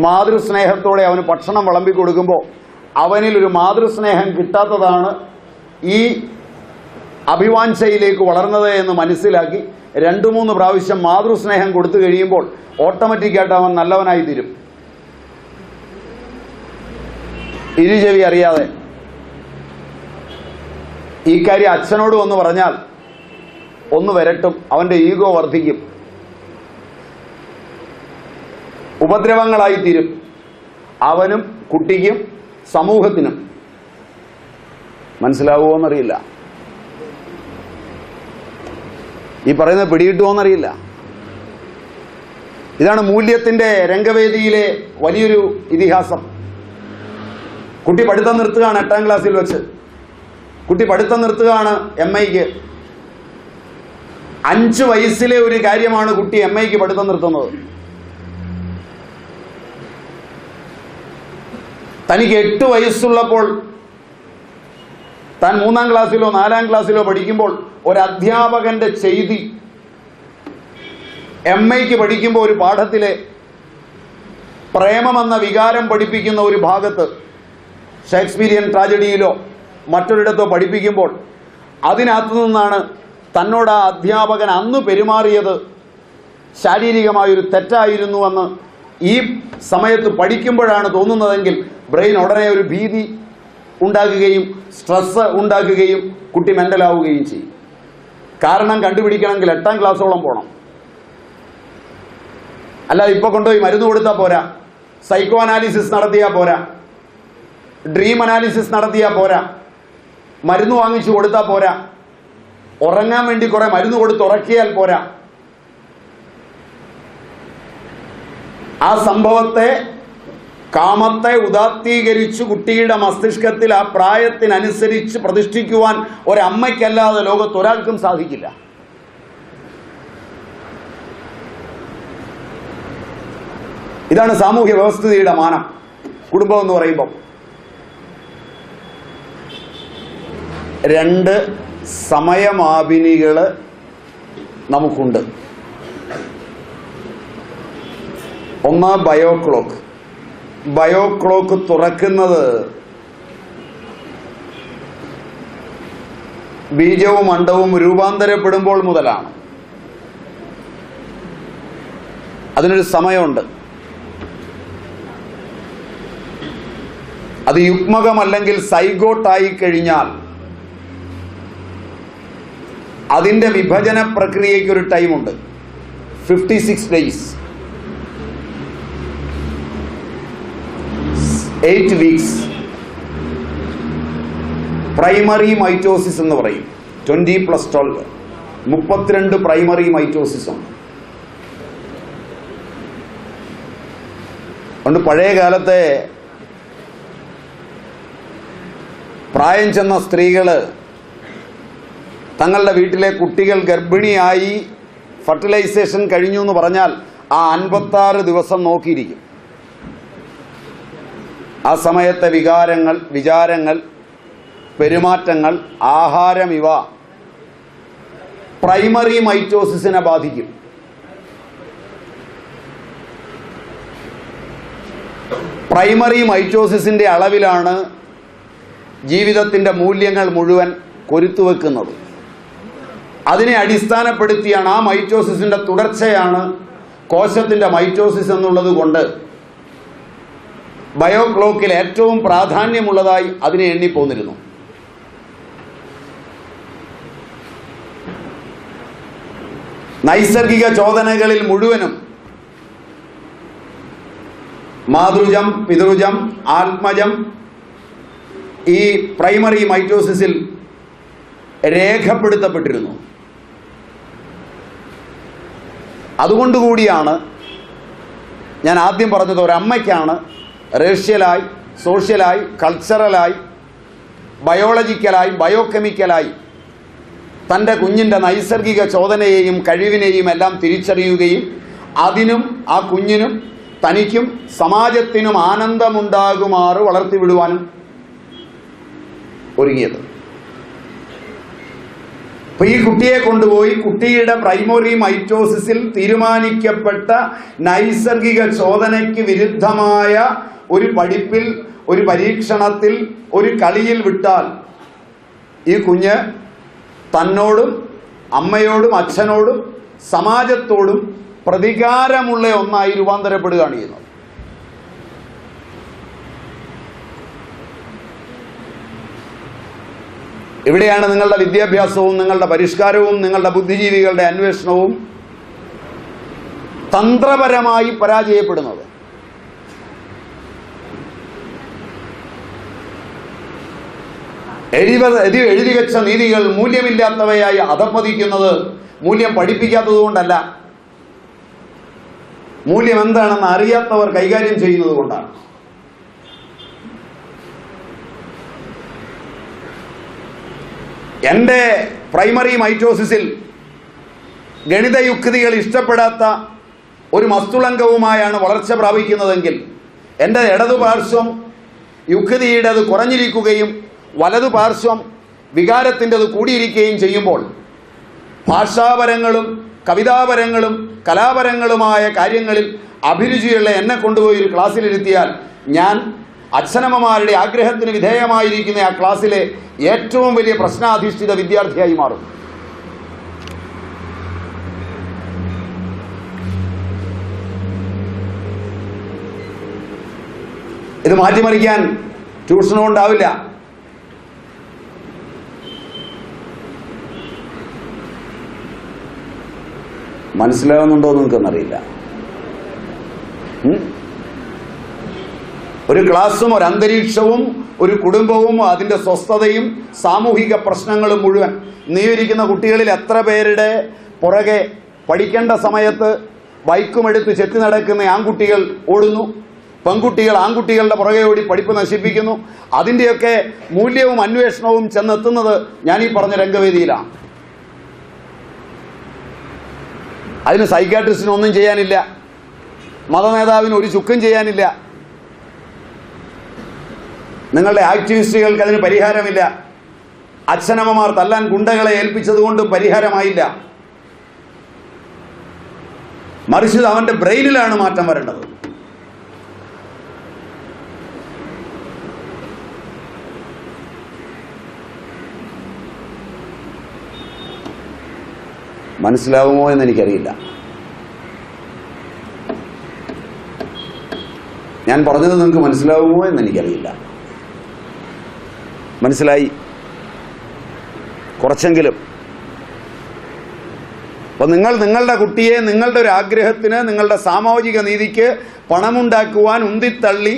Speaker 1: മാതൃസ്നേഹത്തോടെ അവന് ഭക്ഷണം വിളമ്പി കൊടുക്കുമ്പോൾ അവനിലൊരു മാതൃസ്നേഹം കിട്ടാത്തതാണ് ഈ അഭിവാഞ്ചയിലേക്ക് വളർന്നത് എന്ന് മനസ്സിലാക്കി 2-3 പ്രാവശ്യം മാതൃസ്നേഹം കൊടുത്തു കഴിയുമ്പോൾ ഓട്ടോമാറ്റിക്കായിട്ട് അവൻ നല്ലവനായി തീരും. ഇരുചെവി അറിയാതെ. ഈ കാര്യം അച്ഛനോട് ഒന്ന് പറഞ്ഞാൽ ഒന്ന് വരട്ടും, അവൻ്റെ ഈഗോ വർദ്ധിക്കും, ഉപദ്രവങ്ങളായിത്തീരും അവനും കുട്ടിക്കും സമൂഹത്തിനും. മനസ്സിലാവുമോ എന്നറിയില്ല, ഈ പറയുന്നത് പിടികിട്ടുമോ എന്നറിയില്ല. ഇതാണ് മൂല്യത്തിൻ്റെ രംഗവേദിയിലെ വലിയൊരു ഇതിഹാസം. കുട്ടി പഠിത്തം നിർത്തുകയാണ് 8ാം ക്ലാസ്സിൽ വെച്ച്. കുട്ടി പഠിത്തം നിർത്തുകയാണ് MIക്ക്. 5 വയസ്സിലെ ഒരു കാര്യമാണ് കുട്ടി MIക്ക് പഠിത്തം നിർത്തുന്നത്. തനിക്ക് 8 വയസ്സുള്ളപ്പോൾ, താൻ 3ാം ക്ലാസ്സിലോ 4ാം ക്ലാസ്സിലോ പഠിക്കുമ്പോൾ ഒരു അധ്യാപകന്റെ ചെയ്തി MIക്ക് പഠിക്കുമ്പോൾ ഒരു പാഠത്തിലെ പ്രേമമെന്ന വികാരം പഠിപ്പിക്കുന്ന ഒരു ഭാഗത്ത് ഷേക്സ്പീരിയൻ ട്രാജഡിയിലോ മറ്റൊരിടത്തോ പഠിപ്പിക്കുമ്പോൾ അതിനകത്തു നിന്നാണ് തന്നോട് ആ അധ്യാപകൻ അന്ന് പെരുമാറിയത് ശാരീരികമായൊരു തെറ്റായിരുന്നുവെന്ന് ഈ സമയത്ത് പഠിക്കുമ്പോഴാണ് തോന്നുന്നതെങ്കിൽ ബ്രെയിൻ ഉടനെ ഒരു ഭീതി ഉണ്ടാക്കുകയും സ്ട്രെസ് ഉണ്ടാക്കുകയും കുട്ടി മെൻ്റലാവുകയും ചെയ്യും. കാരണം കണ്ടുപിടിക്കണമെങ്കിൽ 8ാം ക്ലാസ്സോളം പോകണം. അല്ലാതെ ഇപ്പോൾ കൊണ്ടുപോയി മരുന്ന് കൊടുത്താൽ പോരാ, സൈക്കോ അനാലിസിസ് നടത്തിയാൽ പോരാ, ഡ്രീം അനാലിസിസ് നടത്തിയാൽ പോരാ, മരുന്ന് വാങ്ങിച്ചു കൊടുത്താൽ പോരാ, ഉറങ്ങാൻ വേണ്ടി കുറെ മരുന്ന് കൊടുത്ത് ഉറക്കിയാൽ പോരാ. ആ സംഭവത്തെ, കാമത്തെ ഉദാത്തീകരിച്ചു കുട്ടിയുടെ മസ്തിഷ്കത്തിൽ ആ പ്രായത്തിനനുസരിച്ച് പ്രതിഷ്ഠിക്കുവാൻ ഒരമ്മയ്ക്കല്ലാതെ ലോകത്ത് ഒരാൾക്കും സാധിക്കില്ല. ഇതാണ് സാമൂഹ്യ വ്യവസ്ഥിതിയുടെ മാനം. കുടുംബം എന്ന് പറയുമ്പോൾ 2 സമയമാപിനികൾ നമുക്കുണ്ട്. ഒന്ന് ബയോക്ലോക്ക്. ബയോക്ലോക്ക് തുറക്കുന്നത് ബീജവും അണ്ഡവും രൂപാന്തരപ്പെടുമ്പോൾ മുതലാണ്. അതിനൊരു സമയമുണ്ട്. അത് യുഗ്മകമല്ലെങ്കിൽ സൈഗോട്ടായി കഴിഞ്ഞാൽ അതിൻ്റെ വിഭജന പ്രക്രിയയ്ക്ക് ഒരു ടൈമുണ്ട്, 56 ഡേയ്സ്, 8 വീക്സ്. പ്രൈമറി മൈറ്റോസിസ് എന്ന് പറയും. 20+12 32 പ്രൈമറി മൈറ്റോസിസ് ഉണ്ട്. അതുകൊണ്ട് പഴയ കാലത്തെ പ്രായം ചെന്ന സ്ത്രീകൾ തങ്ങളുടെ വീട്ടിലെ കുട്ടികൾ ഗർഭിണിയായി ഫെർട്ടിലൈസേഷൻ കഴിഞ്ഞു എന്ന് പറഞ്ഞാൽ ആ 56 ദിവസം നോക്കിയിരിക്കും. ആ സമയത്തെ വികാരങ്ങൾ, വിചാരങ്ങൾ, പെരുമാറ്റങ്ങൾ, ആഹാരം ഇവ പ്രൈമറി മൈറ്റോസിസിനെ ബാധിക്കും. പ്രൈമറി മൈറ്റോസിസിൻ്റെ അളവിലാണ് ജീവിതത്തിൻ്റെ മൂല്യങ്ങൾ മുഴുവൻ കൊരുത്തുവെക്കുന്നത്. അതിനെ അടിസ്ഥാനപ്പെടുത്തിയാണ്, ആ മൈറ്റോസിസിൻ്റെ തുടർച്ചയാണ് കോശത്തിൻ്റെ മൈറ്റോസിസ് എന്നുള്ളത് കൊണ്ട് ബയോ ക്ലോക്കിൽ ഏറ്റവും പ്രാധാന്യമുള്ളതായി അതിനെ എണ്ണിപ്പോന്നിരുന്നു. നൈസർഗിക ചോദനകളിൽ മുഴുവനും മാതൃജം, പിതൃജം, ആത്മജം ഈ പ്രൈമറി മൈറ്റോസിസിൽ രേഖപ്പെടുത്തപ്പെട്ടിരുന്നു. അതുകൊണ്ടുകൂടിയാണ് ഞാൻ ആദ്യം പറഞ്ഞത്, ഒരമ്മയ്ക്കാണ് റേഷ്യലായി, സോഷ്യലായി, കൾച്ചറലായി, ബയോളജിക്കലായി, ബയോകെമിക്കലായി തൻ്റെ കുഞ്ഞിൻ്റെ നൈസർഗിക ചോദനയെയും കഴിവിനെയും എല്ലാം തിരിച്ചറിയുകയും അതിനും ആ കുഞ്ഞിനും തനിക്കും സമാജത്തിനും ആനന്ദമുണ്ടാകുമാറ് വളർത്തിവിടുവാനും ഒരുങ്ങിയത്. അപ്പോൾ ഈ കുട്ടിയെ കൊണ്ടുപോയി കുട്ടിയുടെ പ്രൈമറി മൈറ്റോസിസിൽ തീരുമാനിക്കപ്പെട്ട നൈസർഗിക ചോദനയ്ക്ക് വിരുദ്ധമായ ഒരു പഠിപ്പിൽ, ഒരു പരീക്ഷണത്തിൽ, ഒരു കളിയിൽ വിട്ടാൽ ഈ കുഞ്ഞ് തന്നോടും അമ്മയോടും അച്ഛനോടും സമാജത്തോടും പ്രതികാരമുള്ള ഒന്നായി രൂപാന്തരപ്പെടുകയാണ് ചെയ്യുന്നത്. ഇവിടെയാണ് നിങ്ങളുടെ വിദ്യാഭ്യാസവും നിങ്ങളുടെ പരിഷ്കാരവും നിങ്ങളുടെ ബുദ്ധിജീവികളുടെ അന്വേഷണവും തന്ത്രപരമായി പരാജയപ്പെടുന്നത്. എഴുതി വെച്ച നീതികൾ മൂല്യമില്ലാത്തവയായി അധപ്പതിക്കുന്നത് മൂല്യം പഠിപ്പിക്കാത്തതുകൊണ്ടല്ല, മൂല്യം എന്താണെന്ന് അറിയാത്തവർ കൈകാര്യം ചെയ്യുന്നത് കൊണ്ടാണ്. എൻ്റെ പ്രൈമറി മൈറ്റോസിസിൽ ഗണിതയുക്തികൾ ഇഷ്ടപ്പെടാത്ത ഒരു മസ്തുളങ്കവുമായാണ് വളർച്ച പ്രാപിക്കുന്നതെങ്കിൽ എൻ്റെ ഇടതുപാർശ്വം യുക്തിയുടേത് കുറഞ്ഞിരിക്കുകയും വലതുപാർശ്വം വികാരത്തിൻ്റെത് കൂടിയിരിക്കുകയും ചെയ്യുമ്പോൾ ഭാഷാപരങ്ങളും കവിതാപരങ്ങളും കലാപരങ്ങളുമായ കാര്യങ്ങളിൽ അഭിരുചിയുള്ള എന്നെ കൊണ്ടുപോയി ഒരു ക്ലാസ്സിലിരുത്തിയാൽ ഞാൻ അച്ഛനമ്മമാരുടെ ആഗ്രഹത്തിന് വിധേയമായിരിക്കുന്ന ആ ക്ലാസ്സിലെ ഏറ്റവും വലിയ പ്രശ്നാധിഷ്ഠിത വിദ്യാർത്ഥിയായി മാറും. ഇത് മാറ്റിമറിക്കാൻ ട്യൂഷനും ഉണ്ടാവില്ല. മനസ്സിലാവുന്നുണ്ടോ എന്ന് നിങ്ങൾക്കെന്നറിയില്ല. ഒരു ക്ലാസ്സും ഒരു അന്തരീക്ഷവും ഒരു കുടുംബവും അതിൻ്റെ സ്വസ്ഥതയും സാമൂഹിക പ്രശ്നങ്ങളും മുഴുവൻ നീയിരിക്കുന്ന കുട്ടികളിൽ എത്ര പേരുടെ പുറകെ പഠിക്കേണ്ട സമയത്ത് ബൈക്കുമെടുത്ത് ചെത്തി നടക്കുന്ന ആൺകുട്ടികൾ ഓടുന്നു, പെൺകുട്ടികൾ ആൺകുട്ടികളുടെ പുറകെ ഓടി പഠിപ്പ് നശിപ്പിക്കുന്നു. അതിൻ്റെയൊക്കെ മൂല്യവും അന്വേഷണവും ചെന്നെത്തുന്നത് ഞാൻ ഈ പറഞ്ഞ രംഗവേദിയിലാണ്. അതിന് സൈക്കാട്രിസ്റ്റിന് ഒന്നും ചെയ്യാനില്ല, മതനേതാവിന് ഒരു ചുക്കും ചെയ്യാനില്ല, നിങ്ങളുടെ ആക്ടിവിസ്റ്റുകൾക്ക് അതിന് പരിഹാരമില്ല, അച്ഛനമ്മമാർ തല്ലാൻ ഗുണ്ടകളെ ഏൽപ്പിച്ചതുകൊണ്ടും പരിഹാരമായില്ല. മറിച്ച് അവൻ്റെ ബ്രെയിനിലാണ് മാറ്റം വരേണ്ടത്. മനസ്സിലാവുമോ എന്ന് എനിക്കറിയില്ല. ഞാൻ പറഞ്ഞത് നിങ്ങൾക്ക് മനസ്സിലാവുമോ എന്ന് എനിക്കറിയില്ല. മനസ്സിലായി കുറച്ചെങ്കിലും. അപ്പോൾ നിങ്ങളുടെ കുട്ടിയെ നിങ്ങളുടെ ഒരു ആഗ്രഹത്തിന്, നിങ്ങളുടെ സാമൂഹിക നീതിക്ക് പണമുണ്ടാക്കുവാൻ ഉന്തിത്തള്ളി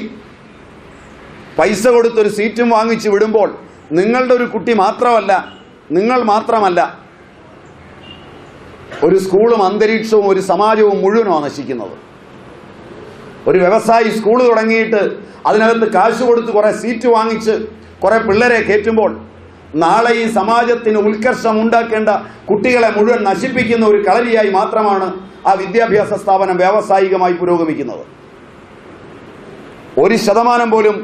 Speaker 1: പൈസ കൊടുത്തൊരു സീറ്റും വാങ്ങിച്ച് വിടുമ്പോൾ നിങ്ങളുടെ ഒരു കുട്ടി മാത്രമല്ല, നിങ്ങൾ മാത്രമല്ല, ഒരു സ്കൂളും അന്തരീക്ഷവും ഒരു സമാജവും മുഴുവനാണ് നശിക്കുന്നത്. ഒരു വ്യവസായി സ്കൂൾ തുടങ്ങിയിട്ട് അതിനകത്ത് കാശ് കൊടുത്ത് കുറേ സീറ്റ് വാങ്ങിച്ച് കുറേ പിള്ളേരെ കയറ്റുമ്പോൾ നാളെ ഈ സമാജത്തിന് ഉത്കർഷം ഉണ്ടാക്കേണ്ട കുട്ടികളെ മുഴുവൻ നശിപ്പിക്കുന്ന ഒരു കളരിയായി മാത്രമാണ് ആ വിദ്യാഭ്യാസ സ്ഥാപനം വ്യാവസായികമായി പുരോഗമിക്കുന്നത്. 1% പോലും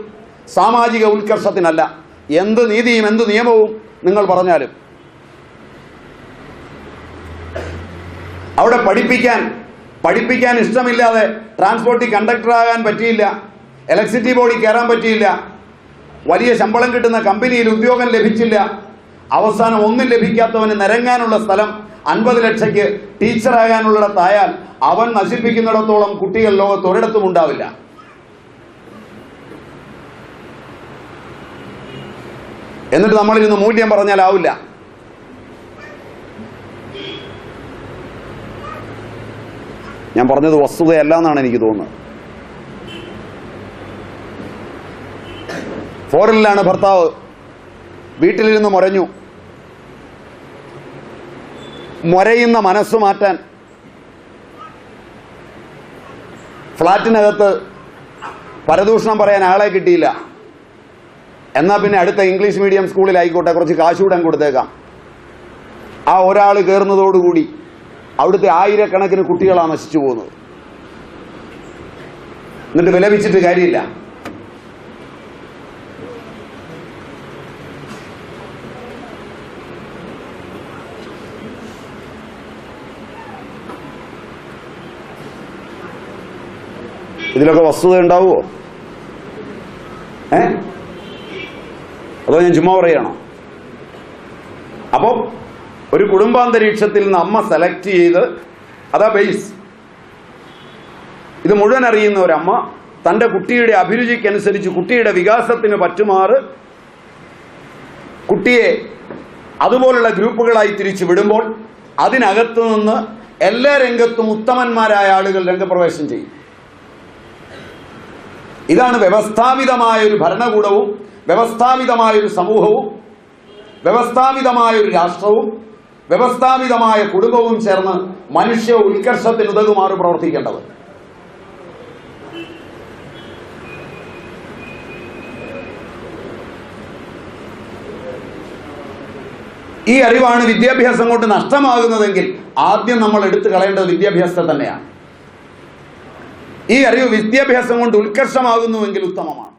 Speaker 1: സാമാജിക ഉത്കർഷത്തിനല്ല. എന്ത് നീതിയും എന്ത് നിയമവും നിങ്ങൾ പറഞ്ഞാലും അവിടെ പഠിപ്പിക്കാൻ ഇഷ്ടമില്ലാതെ ട്രാൻസ്പോർട്ടിൽ കണ്ടക്ടറാകാൻ പറ്റിയില്ല, ഇലക്ട്രിസിറ്റി ബോർഡിൽ കയറാൻ പറ്റിയില്ല, വലിയ ശമ്പളം കിട്ടുന്ന കമ്പനിയിൽ ഉദ്യോഗം ലഭിച്ചില്ല, അവസാനം ഒന്നും ലഭിക്കാത്തവന് നിരങ്ങാനുള്ള സ്ഥലം 50 ലക്ഷയ്ക്ക് ടീച്ചറാകാനുള്ളിടത്തായാൽ അവൻ നശിപ്പിക്കുന്നിടത്തോളം കുട്ടികൾ ലോകത്ത് ഒരിടത്തും ഉണ്ടാവില്ല. എന്നിട്ട് നമ്മളിരുന്ന് മൂല്യം പറഞ്ഞാലാവില്ല. ഞാൻ പറഞ്ഞത് വസ്തുതയല്ല എന്നാണ് എനിക്ക് തോന്നുന്നത്. ഫോറിനിലാണ് ഭർത്താവ്, വീട്ടിലിരുന്ന് മുരഞ്ഞു. മുരയുന്ന മനസ്സ് മാറ്റാൻ ഫ്ലാറ്റിനകത്ത് പരദൂഷണം പറയാൻ ആളെ കിട്ടിയില്ല. എന്നാൽ പിന്നെ അടുത്ത ഇംഗ്ലീഷ് മീഡിയം സ്കൂളിലായിക്കോട്ടെ, കുറച്ച് കാശൂടെ കൊടുത്തേക്കാം. ആ ഒരാൾ കയറുന്നതോടുകൂടി അവിടുത്തെ ആയിരക്കണക്കിന് കുട്ടികളാണ് നശിച്ചു പോകുന്നത്. എന്നിട്ട് വിലപിച്ചിട്ട് കാര്യമില്ല. ഇതിലൊക്കെ വസ്തുത ഉണ്ടാവുമോ? അതോ ഞാൻ ചുമ്മാ പറയുകയാണോ? അപ്പോൾ ഒരു കുടുംബാന്തരീക്ഷത്തിൽ നിന്ന് അമ്മ സെലക്ട് ചെയ്ത്, അതാ ബേസ്. ഇത് മുഴുവൻ അറിയുന്ന ഒരമ്മ തൻ്റെ കുട്ടിയുടെ അഭിരുചിക്കനുസരിച്ച് കുട്ടിയുടെ വികാസത്തിന് പറ്റുമാറ് കുട്ടിയെ അതുപോലുള്ള ഗ്രൂപ്പുകളായി തിരിച്ചു വിടുമ്പോൾ അതിനകത്തു നിന്ന് എല്ലാ രംഗത്തും ഉത്തമന്മാരായ ആളുകൾ രംഗപ്രവേശം ചെയ്യും. ഇതാണ് വ്യവസ്ഥാപിതമായൊരു ഭരണകൂടവും വ്യവസ്ഥാപിതമായൊരു സമൂഹവും വ്യവസ്ഥാപിതമായൊരു രാഷ്ട്രവും വ്യവസ്ഥാപിതമായ കുടുംബവും ചേർന്ന് മനുഷ്യ ഉത്കർഷത്തിന് ഉതകുമാറ് പ്രവർത്തിക്കേണ്ടത്. ഈ അറിവാണ് വിദ്യാഭ്യാസം കൊണ്ട് നഷ്ടമാകുന്നതെങ്കിൽ ആദ്യം നമ്മൾ എടുത്തു കളയേണ്ടത് വിദ്യാഭ്യാസത്തെ തന്നെയാണ്. ഈ അറിവ് വിദ്യാഭ്യാസം കൊണ്ട് ഉത്കർഷമാകുന്നുവെങ്കിൽ ഉത്തമമാണ്.